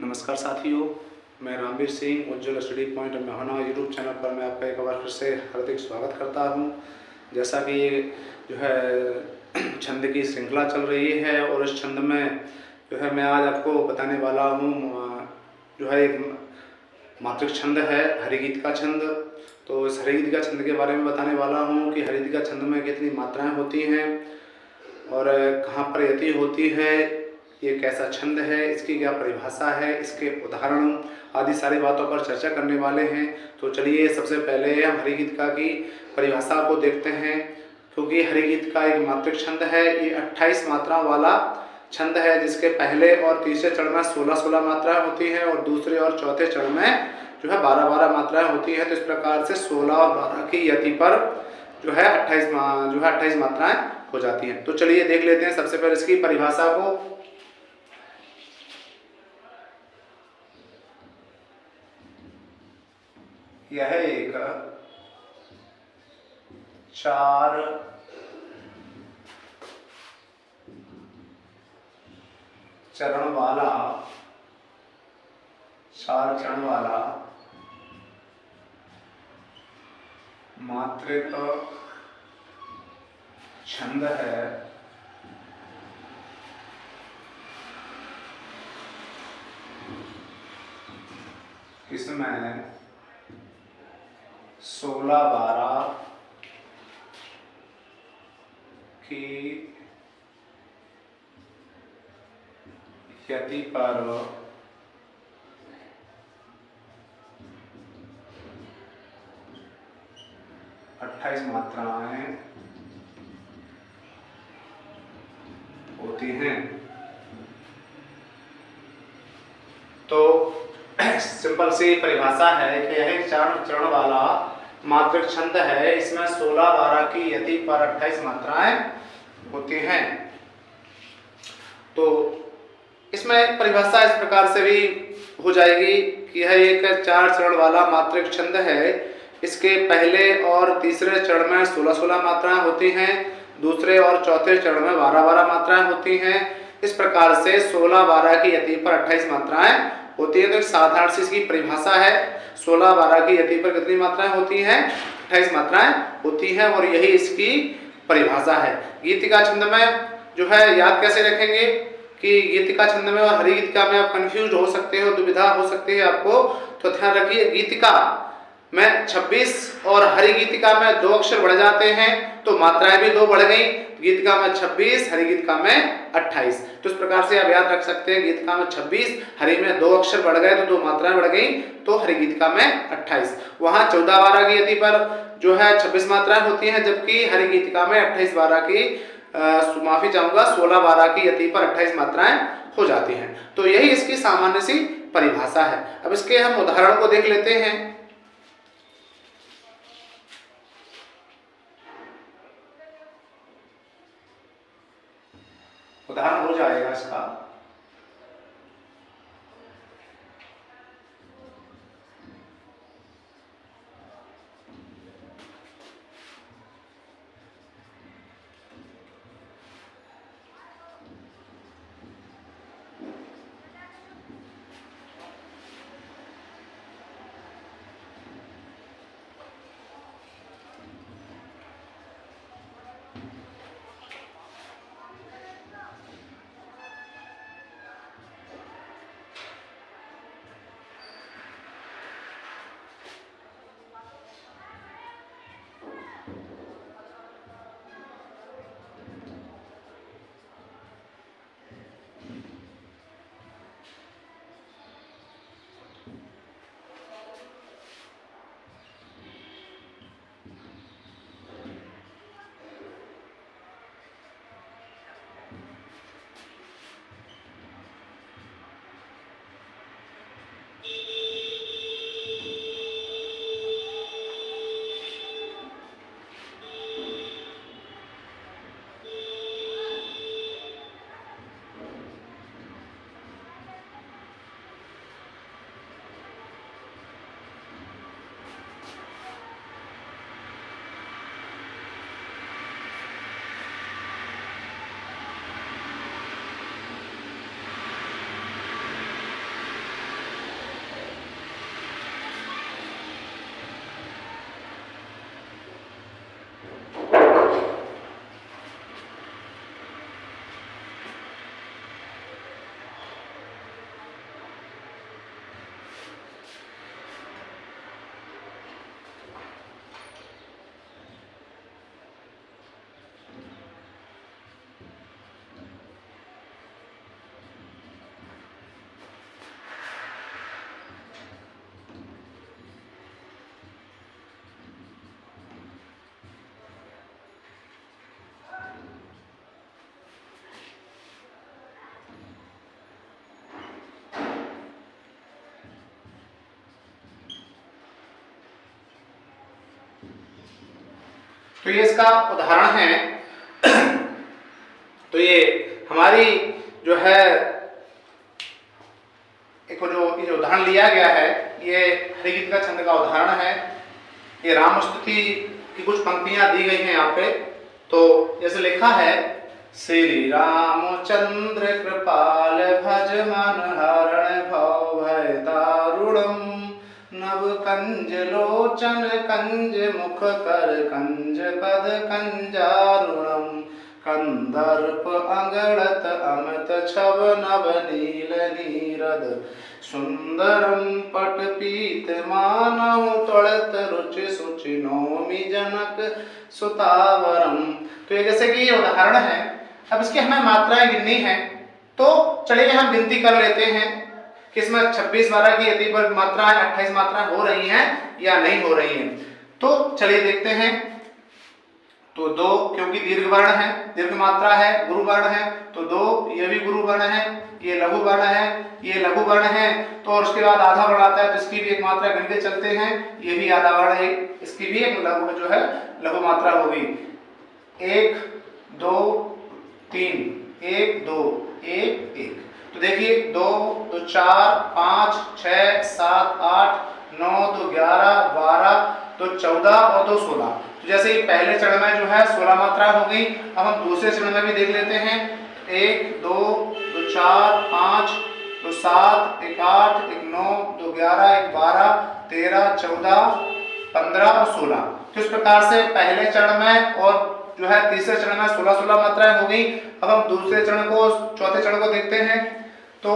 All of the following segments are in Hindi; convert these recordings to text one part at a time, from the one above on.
नमस्कार साथियों, मैं रामवीर सिंह उज्ज्वल स्टडी पॉइंट मेहना यूट्यूब चैनल पर मैं आपका एक बार फिर से हार्दिक स्वागत करता हूं। जैसा कि ये जो है छंद की श्रृंखला चल रही है और इस छंद में जो है मैं आज आपको बताने वाला हूं जो है एक मातृक छंद है हरिगीत का छंद। तो इस हरिगीत का छंद के बारे में बताने वाला हूं कि हरिगीत का छंद में कितनी मात्राएं होती हैं और कहाँ पर यति होती है, ये कैसा छंद है, इसकी क्या परिभाषा है, इसके उदाहरण आदि सारी बातों पर चर्चा करने वाले हैं। तो चलिए सबसे पहले हम हरिगीतिका की परिभाषा को देखते हैं। क्योंकि हरिगीतिका एक मात्रिक छंद है, ये 28 मात्राओं वाला छंद है जिसके पहले और तीसरे चरण में 16-16 मात्राएं होती हैं और दूसरे और चौथे चरण में जो है 12-12 मात्राएं होती हैं। तो इस प्रकार से 16 और 12 की यति पर जो है 28 मात्राएं हो जाती हैं। तो चलिए देख लेते हैं सबसे पहले इसकी परिभाषा को। यह एक 4 चरण वाला मात्रिक छंद है। इसमें 16-12 की यति पर 28 मात्राएं होती हैं। तो सिंपल सी परिभाषा है कि यह एक 4 चरण वाला मात्रिक छंद है। इसमें 16-12 की यति पर 28 मात्राएं होती हैं। तो इसमें परिभाषा इस प्रकार से भी हो जाएगी कि यह एक 4 चरण वाला मात्रिक छंद है। इसके पहले और तीसरे चरण में 16-16 मात्राएं होती हैं, दूसरे और चौथे चरण में 12-12 मात्राएं होती हैं। इस प्रकार से 16-12 की यति पर 28 मात्राएं होती है। तो एक साधारण सी इसकी परिभाषा है। 16-12 की यति पर कितनी मात्राएं होती हैं? 28 मात्राएं होती हैं और यही इसकी परिभाषा है। गीतिका छंद में जो है याद कैसे रखेंगे कि गीतिका छंद में और हरिगीतिका में आप कंफ्यूज हो सकते हो, दुविधा हो सकती है आपको। तो ध्यान रखिए, गीतिका में 26 और हरिगीतिका में 2 अक्षर बढ़ जाते हैं तो मात्राएं भी 2 बढ़ गई। गीतिका में 26, हरिगीतिका में 28। तो इस प्रकार से आप याद रख सकते हैं, गीतिका में 26, हरि में 2 अक्षर बढ़ गए तो 2 मात्राएं बढ़ गई, तो हरिगीतिका में 28। वहां 14-12 की यति पर जो है 26 मात्राएं होती हैं, जबकि हरिगीतिका में 28-12 की माफी चाहूंगा 16-12 की यति पर 28 मात्राएं हो जाती हैं। तो यही इसकी सामान्य सी परिभाषा है। अब इसके हम उदाहरण को देख लेते हैं। उदाहरण हो जाएगा इसका। तो ये इसका उदाहरण है। तो ये हमारी जो है एक ये जो उदाहरण लिया गया है, ये हरिगीत का छंद का उदाहरण है। ये राम स्तुति की कुछ पंक्तियां दी गई हैं यहाँ पे। तो जैसे लिखा है, श्री रामचंद्र कृपाल भज मन हरण भव भय दारुणम, नव कंज लोचन कंज मुख कर कंज पद कंजारुणम, कंदर्प अंगड़त अमृत छव नव नील नीरद, सुंदरम पट पीत मानव त्वड़त रुचि सुचि नौमि जनक सुतावरम। तो ये जैसे कि ये उदाहरण है। अब इसकी हमें मात्राएं गिननी है, तो चलिए हम गिनती कर लेते हैं कि इसमें 26-12 की यदि पर मात्राएं 28 मात्राएं हो रही हैं या नहीं हो रही हैं। तो चलिए देखते हैं। तो 2 क्योंकि दीर्घ वर्ण है, दीर्घ मात्रा है, गुरु वर्ण है, तो 2 ये भी गुरु वर्ण है, ये लघु वर्ण है, ये लघु वर्ण है। तो और उसके बाद आधा वर्ण आता है, तो इसकी भी एक मात्रा गिन के चलते हैं। ये भी आधा वर्ण है, इसकी भी एक लघु जो है लघु मात्रा होगी। 1 2 3 1 2 1 1। तो देखिए 2 2 4 5 6 7 8 9 2 11 12 2 14 और 2 16। तो जैसे ही पहले चरण में जो है 16 मात्रा हो गई। अब हम दूसरे चरण में भी देख लेते हैं। 1 2 2 4 5 2 7 1 8 1 9 2 11 1 12 13 14 15 और 16। तो इस प्रकार से पहले चरण में और जो है तीसरे चरण में 16-16 मात्राएं हो गई। अब हम दूसरे चरण को, चौथे चरण को देखते हैं। तो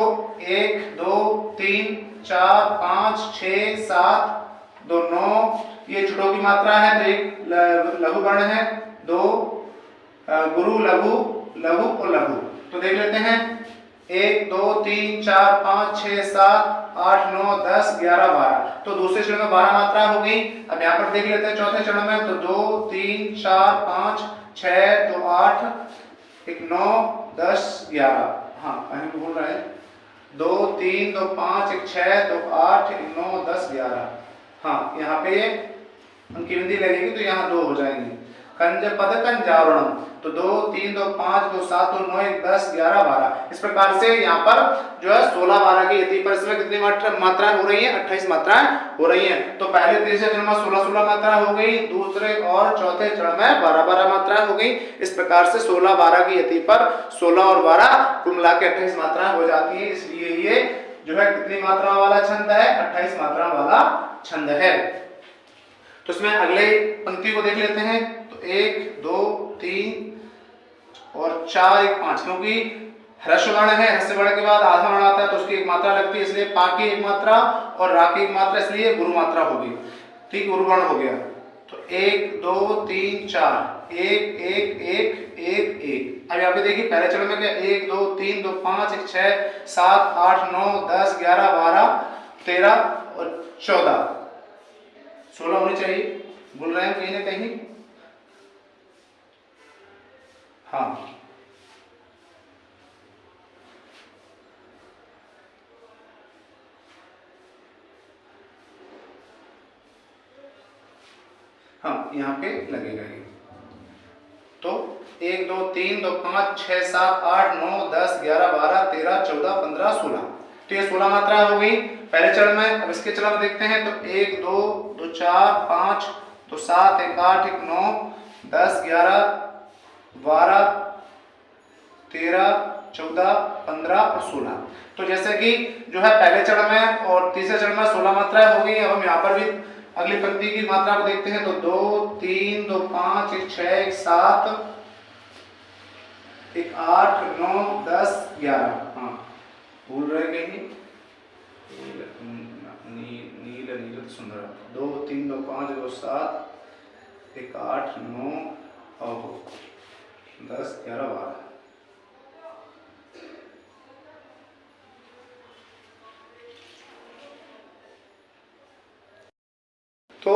1 2 3 4 5 6 7 2 9 ये छुटों की मात्रा है, तो एक लघु वर्ण है, 2 गुरु लघु लघु और लघु। तो देख लेते हैं। 1 2 3 4 5 6 7 8 9 10 11 12। तो दूसरे चरण में 12 मात्रा हो गई। अब यहाँ पर देख लेते हैं चौथे चरण में। तो 2 3 4 5 6 2 8 1 9 10 11। हाँ कहीं भूल रहे हैं। 2 3 2 5 1 6 2 8 1 9 10 11। हाँ यहाँ पे उनकी बिंदी लगेगी, तो यहाँ 2 हो जाएंगे। कंज पद कंजारुणम। तो 2 3 2 5 2 7 2 9 1 10 11 12। इस प्रकार से यहाँ पर जो है 16-12 की यदि पर इसमें कितनी मात्राएं हो रही हैं? 28 मात्राएं हो रही हैं। तो पहले तीसरे चरण में 16-16 मात्रा हो गई, दूसरे और चौथे चरण में 12-12 मात्राएं हो गई। इस प्रकार से 16-12 की यदि पर 16 और 12 कुल मिला के 28 मात्राएं हो जाती है। इसलिए ये जो है कितनी मात्रा वाला छंद है? 28 मात्रा वाला छंद है। तो इसमें अगले पंक्ति को देख लेते हैं। तो 1 2 3 और 4 1 5। क्योंकि ह्रस्व वर्ण है, ह्रस्व वर्ण के बाद आधा वर्ण आता है, तो उसकी एक मात्रा लगती है, इसलिए पा की एक मात्रा और रा की एक मात्रा, इसलिए गुरु मात्रा होगी। ठीक, गुरु वर्ण हो गया। तो 1 2 3 4 1 1 1 1 1। अब यहाँ पे देखिए पहले चरण में क्या? 1 2 3 2 5 1 6 7 8 9 10 11 12 13 और 14। 16 होनी चाहिए, बोल रहे हैं कहीं ना कहीं। हाँ हाँ यहाँ पे लगेगा ये। तो 1 2 3 2 5 6 7 8 9 10 11 12 13 14 15 16। तो ये 16 मात्रा हो गई पहले चरण में। अब इसके चरण में देखते हैं। तो 1 2 2 4 5 2 7 1 8 1 9 10 11 12 13 14 15 और 16। तो जैसे कि जो है पहले चरण में और तीसरे चरण में 16 मात्राएं हो गई। अब हम यहाँ पर भी अगली पंक्ति की मात्रा को देखते हैं। तो 2 3 2 5 1 6 1 7 1 8 9 10 11। हाँ भूल रहे कहीं। नील नील सुंदर। 2 3 2 5 2 7 1 8 9 और 10 11 12। तो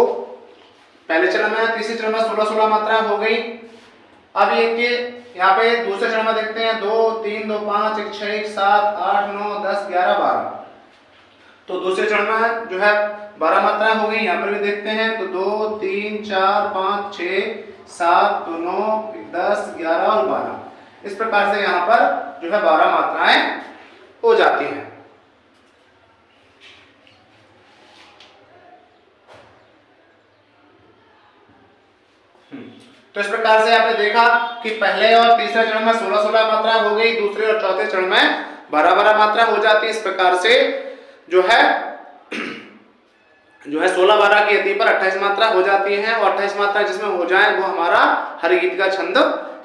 पहले चरण में तीसरे चरण में 16-16 मात्राएं हो गई। अब ये कि यहाँ पे दूसरे चरण में देखते हैं। 2 3 2 5 1 6 1 7 8 9 10 11 12। तो दूसरे चरण में जो है 12 मात्राएं हो गई। यहाँ पर भी देखते हैं। तो 2 3 4 5 6 7, 2, 9, 10, 11 और 12। इस प्रकार से यहाँ पर जो है 12 मात्राएं हो जाती हैं। तो इस प्रकार से आपने देखा कि पहले और तीसरे चरण में 16-16 मात्रा हो गई, दूसरे और चौथे चरण में 12-12 मात्रा हो जाती है। इस प्रकार से जो है 16-12 की अति पर 28 मात्रा हो जाती है, और 28 मात्रा जिसमें हो जाए वो हमारा हरिगीत का छंद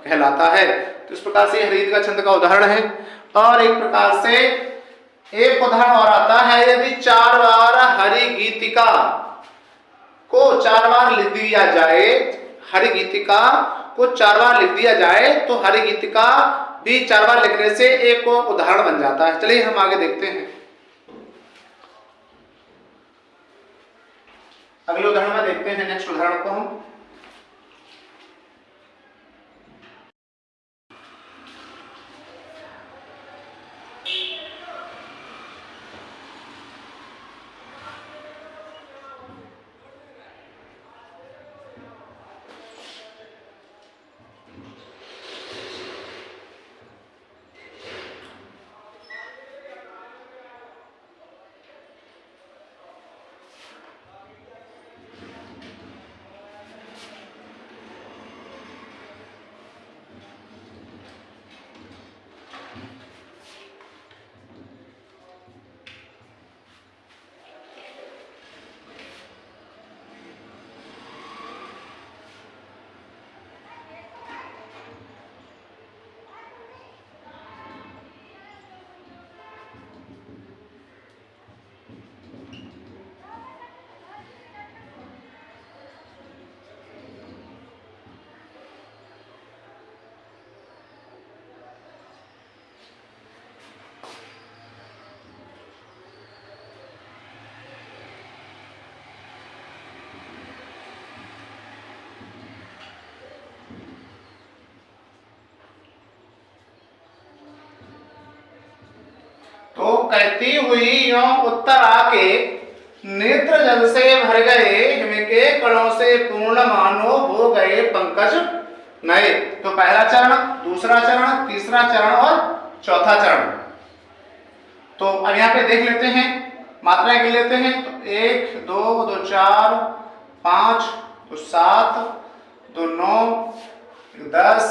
कहलाता है। तो इस प्रकार से हरिगीत का छंद का उदाहरण है। और एक प्रकार से एक उदाहरण और आता है, यदि 4 बार हरिगीतिका को 4 बार लिख दिया जाए, हरिगीतिका को 4 बार लिख दिया जाए तो हरिगीतिका भी 4 बार लिखने से एक उदाहरण बन जाता है। चलिए हम आगे देखते हैं। अगले उदाहरण में देखते हैं, नेक्स्ट उदाहरण को हम। तो कहती हुई यों उत्तर आके नेत्र जल से भर गए, हिम के कणों से पूर्ण मानो हो गए पंकज नए। तो पहला चरण, दूसरा चरण, तीसरा चरण और चौथा चरण। तो अब यहाँ पे देख लेते हैं, मात्राएं गिन लेते हैं। तो 1, 2, 2, 4, 5, 2, 7, 2, 9, 10,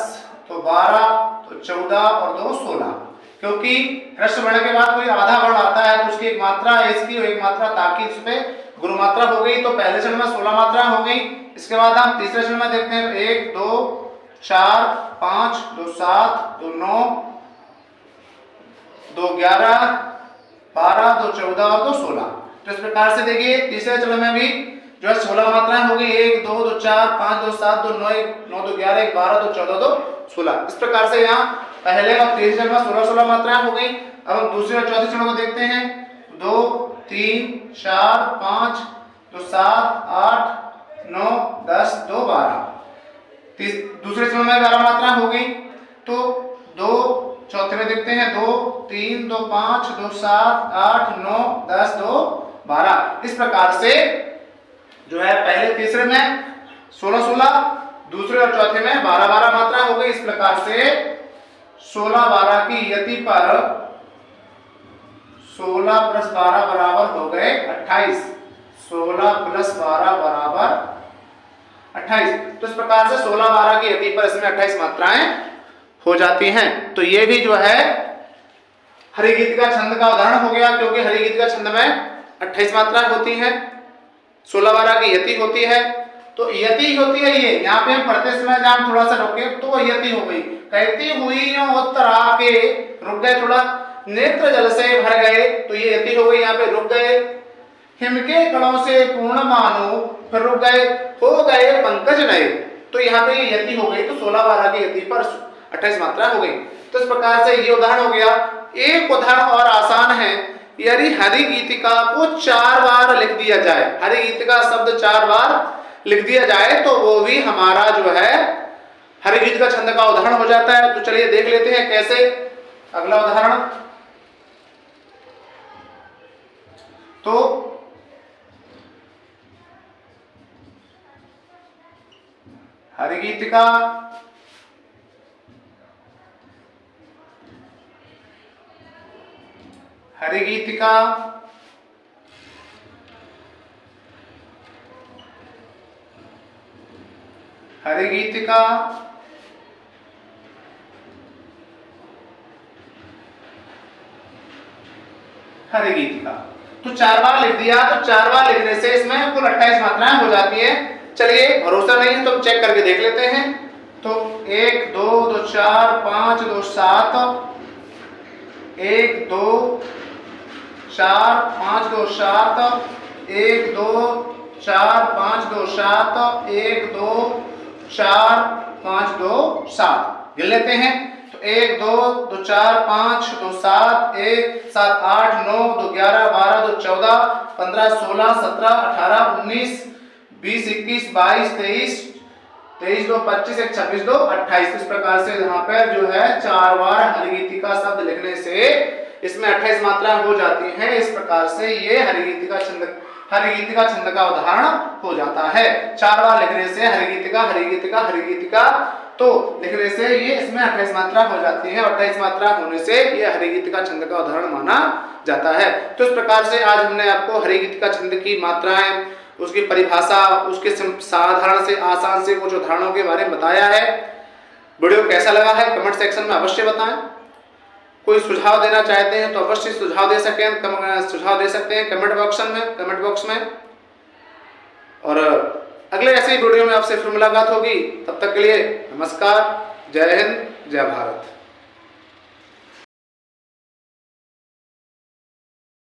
तो 12, तो 14 और 2, 16। क्योंकि ह्रस्व वर्ण के बाद कोई आधा वर्ण आता है तो उसकी एक मात्रा है इसकी और एक मात्रा ताकि इस पे गुरु मात्रा हो गई। तो पहले चरण में 16 मात्रा हो गई। इसके बाद हम तीसरे चरण में देखते हैं। 1, 2, 4, 5, 2, 7, 2, 9, 2, 11, 12, 2, 14 और 2, 16। तो इस प्रकार से देखिए तीसरे चरण में भी जो है 16 मात्राएं हो गई। 1, 2, 2, 4, 5, 2, 7, 2, 9, 9, 2, 11, 1, 12, 2, 14, 2, 16। इस प्रकार से यहाँ पहले और तीसरे चरण में 16-16 मात्राएं हो गई। अब हम दूसरे और चौथे चरण को देखते हैं। 2, 3, 4, 5, 2, 7, 8, 9, 10, 2, 12। दूसरे चरण में 12 मात्राएं हो गई। तो 2 चौथे में देखते हैं। 2, 3, 2, 5, 2, 7, 8, 9, 10, 2, 12। इस प्रकार से जो है पहले तीसरे में 16-16, दूसरे और चौथे में 12-12 मात्रा हो गई। इस प्रकार से 16-12 की यति पर 16 + 12 बराबर हो गए 28। 16 + 12 बराबर 28। तो इस प्रकार से 16-12 की यति पर इसमें 28 मात्राएं हो जाती हैं। तो ये भी जो है हरिगीत का छंद का उदाहरण हो गया, क्योंकि हरिगीत का छंद में 28 मात्राएं होती हैं, 16-12 की यति होती है। तो यति होती है ये, यहाँ पे हम पढ़ते समय जब थोड़ा सा रुके तो यति हो गई। कहती हुई उत्तर आके रुक गए, थोड़ा नेत्र जल से भर गए, तो ये यति हो गई। यहाँ पे रुक गए। हिम के कणों से पूर्ण मानो, फिर रुक गए, हो गए पंकज नए। तो यहाँ पे ये यति हो गई। तो 16-12 की यति पर 28 मात्रा हो गई। तो इस प्रकार से ये उदाहरण हो गया। एक उदाहरण और आसान है, यदि हरिगीतिका को 4 बार लिख दिया जाए, हरिगीतिका शब्द 4 बार लिख दिया जाए तो वो भी हमारा जो है हरिगीत का छंद का उदाहरण हो जाता है। तो चलिए देख लेते हैं कैसे। अगला उदाहरण, तो हरिगीतिका, हरिगीतिका, हरिगीतिका, हरिगीतिका। तो 4 बार लिख दिया, तो 4 बार लिखने से इसमें कुल 28 मात्राएं हो जाती है। चलिए, भरोसा नहीं है तो हम चेक करके देख लेते हैं। तो 1 2 2 4 5 2 7, 1 2 4 5 2 7, 1 2 4 5 2 7, 1 2 4 5 2 7 गिन लेते हैं। तो 1 2 2 4 5 2 7, 1 7 8 9 2 11 12 2 14 15 16 17 18 19 20 21 22 23 23 2 25 1 26 2 28। इस प्रकार से यहाँ पर जो है 4 बार हरिगीतिका शब्द लिखने से इसमें 28 मात्राएं हो जाती हैं। इस प्रकार से ये हरिगीतिका छंद का उदाहरण हो जाता है। 4 बार लिखने से हरिगीतिका हरिगीतिका हरिगीतिका तो लिखने से ये इसमें 28 मात्रा हो जाती है और 28 मात्रा होने से ये हरिगीतिका छंद का उदाहरण माना जाता है। तो इस प्रकार से आज हमने आपको हरिगीतिका छंद की मात्राएं, उसकी परिभाषा, उसके साधारण से आसान से कुछ उदाहरणों के बारे में बताया है। वीडियो कैसा लगा है कमेंट सेक्शन में अवश्य बताएं। कोई सुझाव देना चाहते हैं तो अवश्य सुझाव दे सकते हैं कमेंट बॉक्स में। और अगले ऐसे ही वीडियो में आपसे फिर मुलाकात होगी। तब तक के लिए नमस्कार, जय हिंद, जय भारत।